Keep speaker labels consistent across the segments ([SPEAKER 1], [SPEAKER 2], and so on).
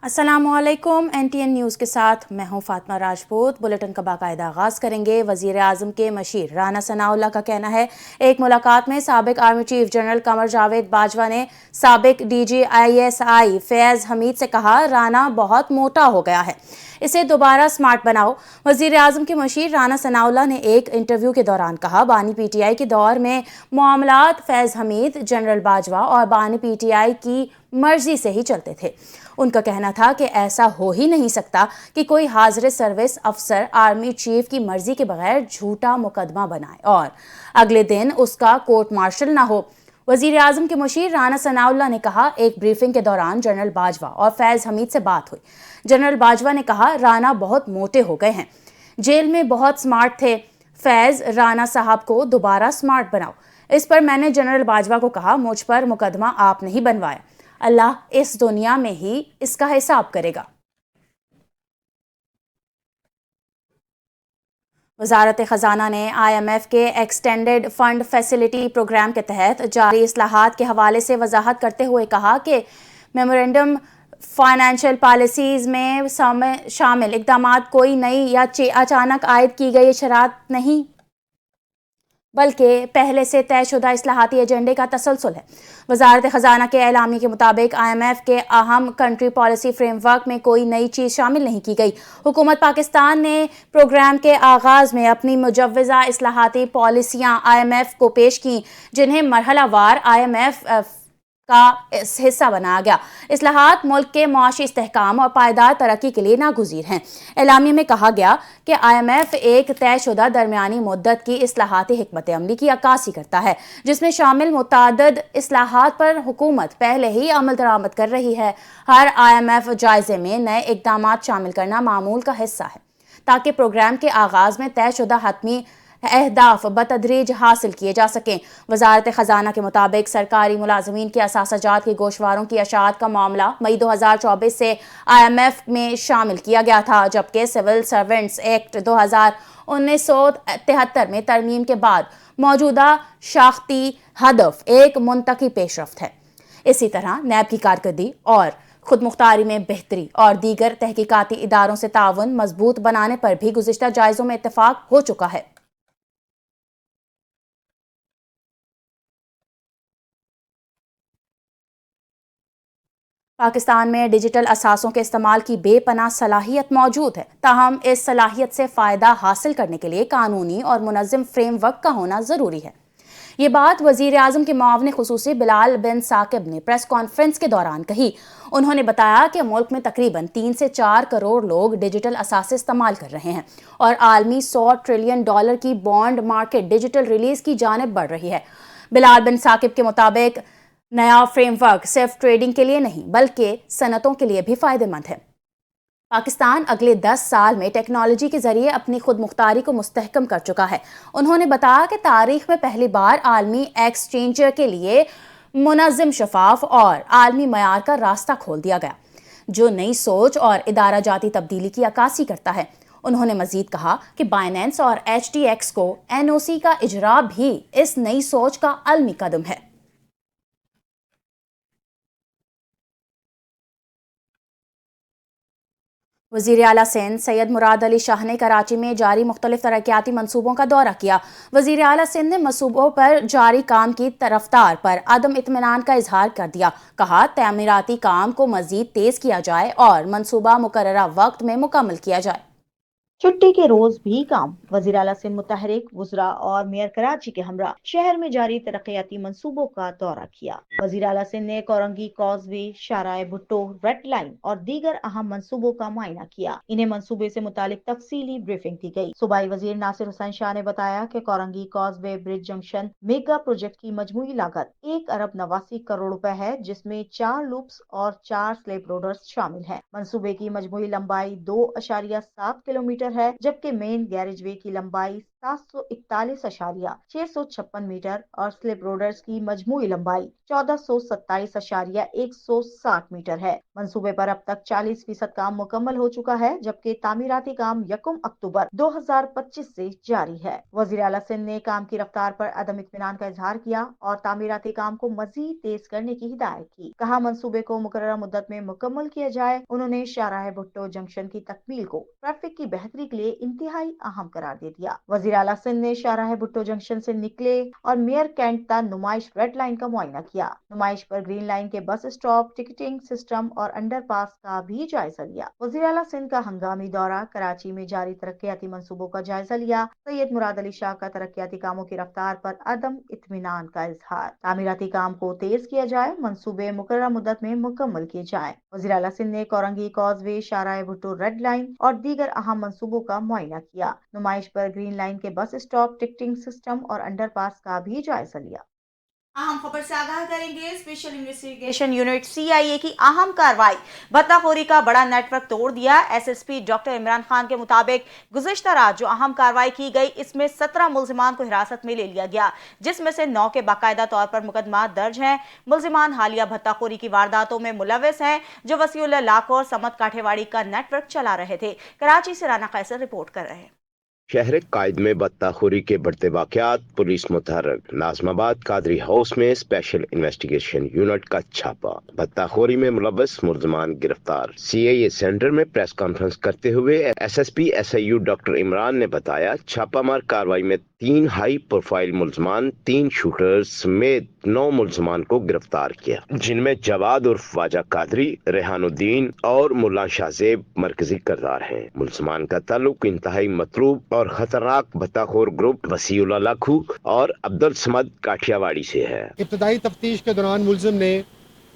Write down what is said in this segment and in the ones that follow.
[SPEAKER 1] السلام علیکم، NTN news کے ساتھ میں ہوں فاطمہ راجپوت۔ بلیٹن کا باقاعدہ آغاز کریں گے۔ وزیر اعظم کے مشیر رانا ثناء اللہ کا کہنا ہے، ایک ملاقات میں سابق army chief general Qamar Javed Bajwa نے سابق DG ISI فیض حمید سے کہا، رانا بہت موٹا ہو گیا ہے، اسے دوبارہ سمارٹ بناؤ۔ وزیر اعظم کے مشیر رانا ثناء اللہ نے ایک انٹرویو کے دوران کہا، بانی PTI کے دور میں معاملات فیض حمید، جنرل باجوہ اور بانی PTI کی مرضی سے ہی چلتے تھے۔ ان کا کہنا تھا کہ ایسا ہو ہی نہیں سکتا کہ کوئی حاضر سروس افسر آرمی چیف کی مرضی کے بغیر جھوٹا مقدمہ بنائے اور اگلے دن اس کا کورٹ مارشل نہ ہو۔ وزیر اعظم کے مشیر رانا ثناء اللہ نے کہا، ایک بریفنگ کے دوران جنرل باجوہ اور فیض حمید سے بات ہوئی۔ جنرل باجوہ نے کہا، رانا بہت موٹے ہو گئے ہیں، جیل میں بہت سمارٹ تھے، فیض رانا صاحب کو دوبارہ سمارٹ بناؤ۔ اس پر میں نے جنرل باجوہ کو کہا، مجھ پر مقدمہ آپ نہیں بنوایا، اللہ اس دنیا میں ہی اس کا حساب کرے گا۔ وزارت خزانہ نے IMF کے ایکسٹینڈڈ فنڈ فیسلٹی پروگرام کے تحت جاری اصلاحات کے حوالے سے وضاحت کرتے ہوئے کہا کہ میمورنڈم فائنینشیل پالیسیز میں شامل اقدامات کوئی نئی یا اچانک عائد کی گئی شرائط نہیں، بلکہ پہلے سے طے شدہ اصلاحاتی ایجنڈے کا تسلسل ہے۔ وزارت خزانہ کے اعلامیے کے مطابق IMF کے اہم کنٹری پالیسی فریم ورک میں کوئی نئی چیز شامل نہیں کی گئی۔ حکومت پاکستان نے پروگرام کے آغاز میں اپنی مجوزہ اصلاحاتی پالیسیاں IMF کو پیش کیں، جنہیں مرحلہ وار IMF کا حصہ بنایا گیا۔ اصلاحات ملک کے معاشی استحکام اور پائیدار ترقی کے لیے ناگزیر ہیں۔ اعلامیے میں کہا گیا کہ IMF ایک طے شدہ درمیانی مدت کی اصلاحاتی حکمت عملی کی عکاسی کرتا ہے، جس میں شامل متعدد اصلاحات پر حکومت پہلے ہی عمل درآمد کر رہی ہے۔ ہر IMF جائزے میں نئے اقدامات شامل کرنا معمول کا حصہ ہے، تاکہ پروگرام کے آغاز میں طے شدہ حتمی اہداف بتدریج حاصل کیے جا سکیں۔ وزارت خزانہ کے مطابق سرکاری ملازمین کے اثاثہ جات کے گوشواروں کی اشاعت کا معاملہ مئی 2024 سے IMF میں شامل کیا گیا تھا، جبکہ سول سرونٹس ایکٹ 1973 میں ترمیم کے بعد موجودہ ساختی ہدف ایک منطقی پیش رفت ہے۔ اسی طرح نیب کی کارکردگی اور خود مختاری میں بہتری اور دیگر تحقیقاتی اداروں سے تعاون مضبوط بنانے پر بھی گزشتہ جائزوں میں اتفاق ہو چکا ہے۔ پاکستان میں ڈیجیٹل اثاثوں کے استعمال کی بے پناہ صلاحیت موجود ہے، تاہم اس صلاحیت سے فائدہ حاصل کرنے کے لیے قانونی اور منظم فریم ورک کا ہونا ضروری ہے۔ یہ بات وزیر اعظم کے معاون خصوصی بلال بن ثاقب نے پریس کانفرنس کے دوران کہی۔ انہوں نے بتایا کہ ملک میں تقریباً 3 سے 4 کروڑ لوگ ڈیجیٹل اثاثے استعمال کر رہے ہیں اور عالمی $100 ٹریلین کی بانڈ مارکیٹ ڈیجیٹل ریلیز کی جانب بڑھ رہی ہے۔ بلال بن ثاقب کے مطابق نیا فریم ورک صرف ٹریڈنگ کے لیے نہیں بلکہ صنعتوں کے لیے بھی فائدہ مند ہے۔ پاکستان اگلے 10 سال میں ٹیکنالوجی کے ذریعے اپنی خود مختاری کو مستحکم کر چکا ہے۔ انہوں نے بتایا کہ تاریخ میں پہلی بار عالمی ایکسچینج کے لیے منظم، شفاف اور عالمی معیار کا راستہ کھول دیا گیا، جو نئی سوچ اور ادارہ جاتی تبدیلی کی عکاسی کرتا ہے۔ انہوں نے مزید کہا کہ بائنینس اور HTX کو NOC کا اجرا بھی اس نئی سوچ کا عملی قدم ہے۔ وزیر اعلیٰ سندھ سید مراد علی شاہ نے کراچی میں جاری مختلف ترقیاتی منصوبوں کا دورہ کیا۔ وزیر اعلیٰ سندھ نے منصوبوں پر جاری کام کی رفتار پر عدم اطمینان کا اظہار کر دیا۔ کہا، تعمیراتی کام کو مزید تیز کیا جائے اور منصوبہ مقررہ وقت میں مکمل کیا جائے۔
[SPEAKER 2] چھٹی کے روز بھی کام۔ وزیر اعلیٰ سندھ متحرک وزراء اور میئر کراچی کے ہمراہ شہر میں جاری ترقیاتی منصوبوں کا دورہ کیا۔ وزیر اعلیٰ سندھ نے کورنگی کازوے، شاہراہ بھٹو، ریڈ لائن اور دیگر اہم منصوبوں کا معائنہ کیا۔ انہیں منصوبے سے متعلق تفصیلی بریفنگ دی گئی۔ صوبائی وزیر ناصر حسین شاہ نے بتایا کہ کورنگی کازوے برج جنکشن میگا پروجیکٹ کی مجموعی لاگت 1.89 کروڑ روپے ہے، جس میں 4 لوپس اور 4 سلیپ روڈز شامل ہیں۔ منصوبے کی مجموعی لمبائی 2.7 کلومیٹر ہے، جبکہ مین گیریج وے کی لمبائی 741.656 मीटर और स्लिप रोडर्स की मजमूई लंबाई 1427.160 मीटर है। मंसूबे पर अब तक 40% काम मुकम्मल हो चुका है, जबकि तामीराती काम 1 अक्टूबर 2025 से जारी है। वज़ीर आला सिंध ने काम की रफ्तार पर अदम इत्मीनान का इजहार किया और तामीराती काम को मजीद तेज करने की हिदायत की। कहा मंसूबे को मुकर्रर मुद्दत में मुकम्मल किया जाए। उन्होंने शाहराह भुट्टो जंक्शन की तकमील को ट्रैफिक की बेहतरी के लिए इंतहाई अहम करार दे दिया। वज़ीर आला सिंध ने शाहराह भुट्टो जंक्शन से निकले और मेयर कैंट तक नुमाइश रेड लाइन का मुआयना किया। नुमाइश पर ग्रीन लाइन के बस स्टॉप, टिकटिंग सिस्टम और अंडरपास का भी जायजा लिया। वज़ीर आला सिंध का हंगामी दौरा कराची में जारी तरक्याती मंसूबों का जायजा लिया। सैयद मुराद अली शाह का तरक्याती कामों की रफ्तार पर अदम इत्मीनान का इजहार। तामीराती काम को तेज किया जाए, मंसूबे मुकर्रर मुद्दत में मुकम्मल किए जाएं। वज़ीर आला सिंध ने कोरंगी कॉजवे, शाहराह भुट्टो रेड लाइन और दीगर अहम मंसूबों का मुआयना किया। नुमाइश पर ग्रीन लाइन के बस स्टॉप, टिकटिंग सिस्टम और अंडरपास का भी जायजा लिया।
[SPEAKER 1] अहम खबर से आगाह करेंगे। स्पेशल इन्वेस्टिगेशन यूनिट सीआईए की अहम कार्रवाई, भत्ताखोरी का बड़ा नेटवर्क तोड़ दिया। एसएसपी डॉक्टर इमरान खान के मुताबिक गुज़िश्ता रात जो अहम कार्रवाई की गई, इसमें 17 मुल्जिमान को हिरासत में ले लिया गया, जिसमें से 9 के बाकायदा तौर पर मुकदमा दर्ज हैं। मुल्जिमान हालिया भत्ताखोरी की वारदातों में मुलव्विस हैं, जो वसीउल्लाह लाखों और समत काठेवाड़ी का नेटवर्क चला रहे थे। कराची से राना कैसर रिपोर्ट कर रहे हैं।
[SPEAKER 3] शहर कायद में बत्ताखोरी के बढ़ते वाकयात, पुलिस मुतहर्रिक। नाज़माबाद कादरी हाउस में स्पेशल इन्वेस्टिगेशन यूनिट का छापा, बत्ताखोरी में मुलव्वस मुल्जिमान गिरफ्तार। सीआईए सेंटर में प्रेस कॉन्फ्रेंस करते हुए एसएसपी एसआईयू डॉक्टर इमरान ने बताया, छापामार कार्रवाई में 3 हाई प्रोफाइल मुल्जिमान, 3 शूटर्स समेत 9 मुल्जिमान को गिरफ्तार किया, जिनमें जवाद उर्फ ख्वाजा कादरी, रेहानुद्दीन और मुल्ला शाहजेब मरकजी किरदार हैं। मुल्जिमान का ताल्लुक इंतहाई मतलूब और खतरनाक भत्ताखोर ग्रुप वसीउल्लाह लाखू और अब्दुल समद काठियावाड़ी से है।
[SPEAKER 4] इब्तदाई तफ्तीश के दौरान मुल्जिम ने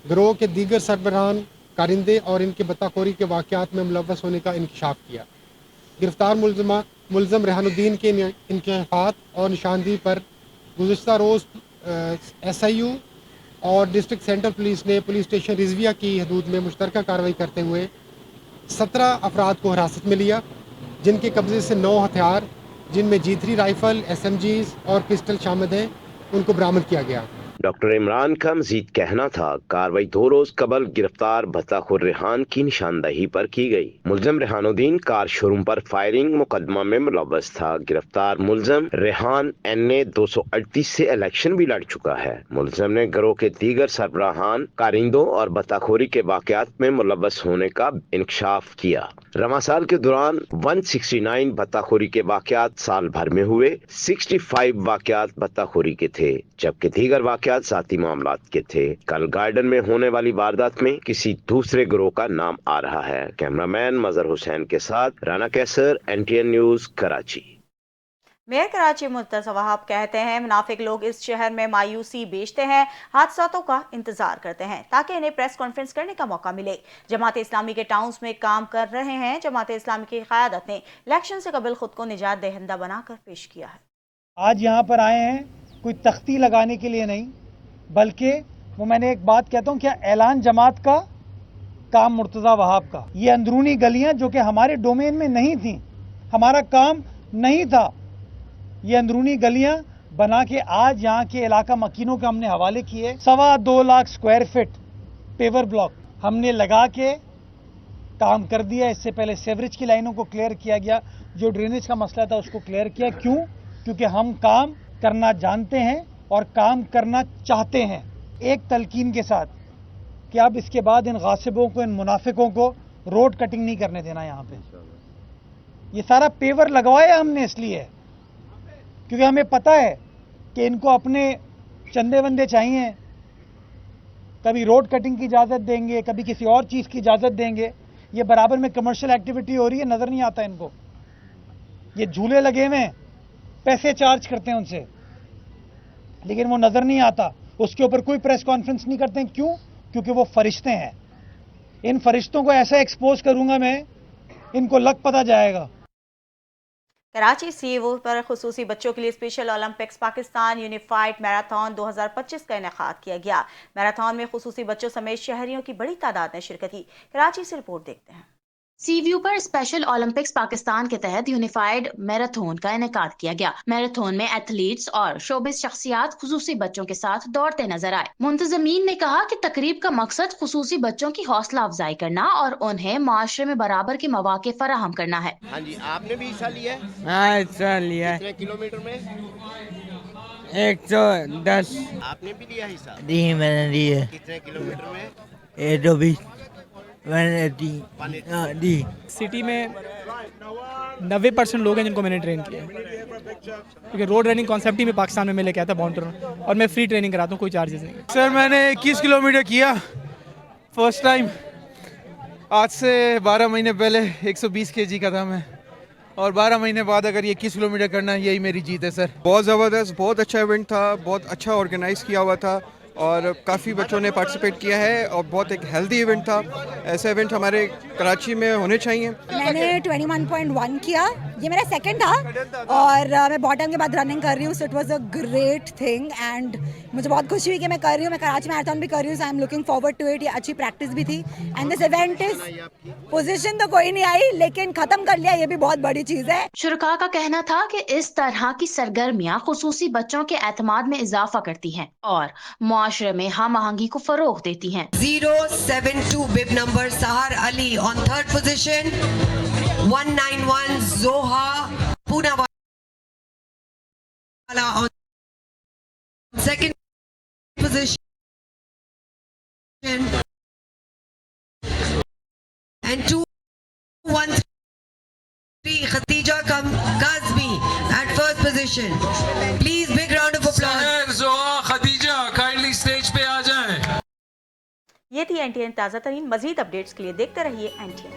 [SPEAKER 4] गिरोह के दीगर सरबराहान, कारिंदे और इनके बत्ताखोरी के वाकयात में मुलव्वस होने का इंकशाफ किया। गिरफ्तार मुल्जिम रेहानुद्दीन के इंकशाफात और निशानदी पर गुज़िश्ता रोज़ एसआईयू और डिस्ट्रिक्ट सेंट्रल पुलिस ने पुलिस स्टेशन रिजविया की हदूद में मुश्तरका कार्रवाई करते हुए 17 अफराद को हिरासत में लिया, जिनके कब्जे से 9 हथियार, जिनमें G3 राइफल, SMGs और पिस्टल शामिल हैं, उनको बरामद किया गया।
[SPEAKER 3] डॉक्टर इमरान का मजीद कहना था, कार्रवाई 2 रोज कबल गिरफ्तार भत्ताखोर रेहान की निशानदही पर की गई। मुल्जिम रेहानुद्दीन कार शोरूम पर फायरिंग मुकदमा में मुलव्वस था। गिरफ्तार मुल्जिम रेहान NA 238 से इलेक्शन भी लड़ चुका है। मुल्जिम ने गिरोह के दीगर सरबराहान, कारिंदों और भत्ताखोरी के वाकयात में मुलव्वस होने का इंकशाफ किया। रवां साल के दौरान 169 भत्ताखोरी के वाकयात साल भर में हुए, 65 वाकयात भत्ताखोरी के थे, जबकि दीगर वाकयात साथी मामलात के थे। कल गार्डन में होने वाली वारदात में किसी दूसरे गिरोह का नाम आ रहा है। कैमरामैन मजहर हुसैन के साथ राना कैसर, NTN news, Karachi.
[SPEAKER 1] Mayor Karachi Murtaza Wahab कहते हैं, मुनाफिक लोग इस शहर में मायूसी बेचते हैं, हादसातों का इंतजार करते हैं ताकि इन्हें प्रेस कॉन्फ्रेंस करने का मौका मिले। जमात इस्लामी के टाउन्स में काम कर रहे हैं। जमात इस्लामी की क़यादत ने इलेक्शन से कबल खुद को निजात दहिंदा बनाकर पेश किया है।
[SPEAKER 5] आज यहाँ पर आए हैं कोई तख्ती लगाने के लिए नहीं, बल्कि वो मैंने एक बात कहता हूँ, क्या ऐलान जमात का, काम मुर्तज़ा वहाब का। ये अंदरूनी गलियाँ जो कि हमारे डोमेन में नहीं थी, हमारा काम नहीं था, ये अंदरूनी गलियां बना के आज यहाँ के इलाका मकीनों के हमने हवाले किए। 2.25 lakh square feet paver block हमने लगा के काम कर दिया। इससे पहले सेवरेज की लाइनों को क्लियर किया गया, जो ड्रेनेज का मसला था उसको क्लियर किया। क्यों? क्योंकि हम काम करना जानते हैं और काम करना चाहते हैं एक तलकीन के साथ कि अब इसके बाद इन गासिबों को, इन मुनाफिकों को रोड कटिंग नहीं करने देना। यहाँ पे ये सारा पेवर लगवाया हमने इसलिए क्योंकि हमें पता है कि इनको अपने चंदे वंदे चाहिए, कभी रोड कटिंग की इजाज़त देंगे, कभी किसी और चीज़ की इजाज़त देंगे। ये बराबर में कमर्शियल एक्टिविटी हो रही है, नज़र नहीं आता इनको। ये झूले लगे हुए हैं, पैसे चार्ज करते हैं उनसे, लेकिन वो नज़र नहीं आता। उसके ऊपर कोई प्रेस कॉन्फ्रेंस नहीं करते हैं। क्यों? क्योंकि वो फरिश्ते हैं। इन फरिश्तों को ऐसा एक्सपोज करूंगा मैं, इनको लग पता जाएगा।
[SPEAKER 1] कराची सीवो पर खुसूसी बच्चों के लिए special Olympics Pakistan unified marathon 2025 का इनेकाद किया गया। मैराथन में खुसूसी बच्चों समेत शहरियों की बड़ी तादाद ने शिरकत की। कराची से रिपोर्ट देखते हैं। सी व्यू पर स्पेशल ओलंपिक्स पाकिस्तान के तहत यूनिफाइड मैराथन का इनेकाद किया गया। मैराथन में एथलीट्स और शोबिस शख्सियात खुसूसी बच्चों के साथ दौड़ते नजर आए। मुंतजमीन ने कहा कि तकरीब का मकसद खुसूसी बच्चों की हौसला अफजाई करना और उन्हें माशरे में बराबर के मौके फराहम करना है।
[SPEAKER 3] हाँ जी, आपने भी हिस्सा लिया है?
[SPEAKER 6] हाँ, हिस्सा लिया है।
[SPEAKER 3] कितने किलोमीटर में?
[SPEAKER 6] 110।
[SPEAKER 3] आपने भी लिया हिस्सा?
[SPEAKER 6] दी मैंने ली है।
[SPEAKER 3] कितने किलोमीटर में?
[SPEAKER 6] 120 मैंने दी। हाँ, दी।
[SPEAKER 7] सिटी में 90% लोग हैं जिनको मैंने ट्रेन किया है, क्योंकि रोड रनिंग कॉन्सेप्ट ही मैं पाकिस्तान में लेके आता बाउंड्री, और मैं फ्री ट्रेनिंग कराता हूँ, कोई चार्जेस नहीं।
[SPEAKER 8] सर मैंने 21 किलोमीटर किया फर्स्ट टाइम। आज से 12 महीने पहले 120 kg का था मैं, और 12 महीने बाद अगर ये 21 किलोमीटर करना है, यही मेरी जीत है सर।
[SPEAKER 9] बहुत ज़बरदस्त, बहुत अच्छा इवेंट था, बहुत अच्छा ऑर्गेनाइज़ किया हुआ था और काफ़ी बच्चों ने पार्टिसिपेट किया है और बहुत एक हेल्दी इवेंट था। ऐसे इवेंट हमारे कराची में होने चाहिए।
[SPEAKER 10] मैंने 21.1 किया, ये मेरा सेकंड था और मैं बहुत टाइम के बाद रनिंग कर रही हूँ, so it was a great thing and मुझे बहुत खुशी हुई कि मैं कर रही हूँ। मैं कराची मैराथन भी कर रही हूँ, so I am looking forward to it. ये अच्छी प्रैक्टिस भी थी and this event is, position तो कोई नहीं आई लेकिन खत्म कर लिया, ये भी बहुत बड़ी चीज़ है।
[SPEAKER 1] शुरका का कहना था कि इस तरह की सरगर्मियां खुसूसी बच्चों के एतमाद में इजाफा करती हैं और मुआशरे में हम आहंगी को फरोग देती हैं।
[SPEAKER 11] 072 bib number Sahar Ali on third position, 191 Zoha Poonawala on second position, and 213 Khatija Kazmi at first position. Please big round of applause.
[SPEAKER 12] Zoha Khadija kindly stage पे आ जाएं।
[SPEAKER 13] ये थी NTN ताज़ा तरीन। मज़ीद अपडेट्स के लिए देखते रहिए NTN।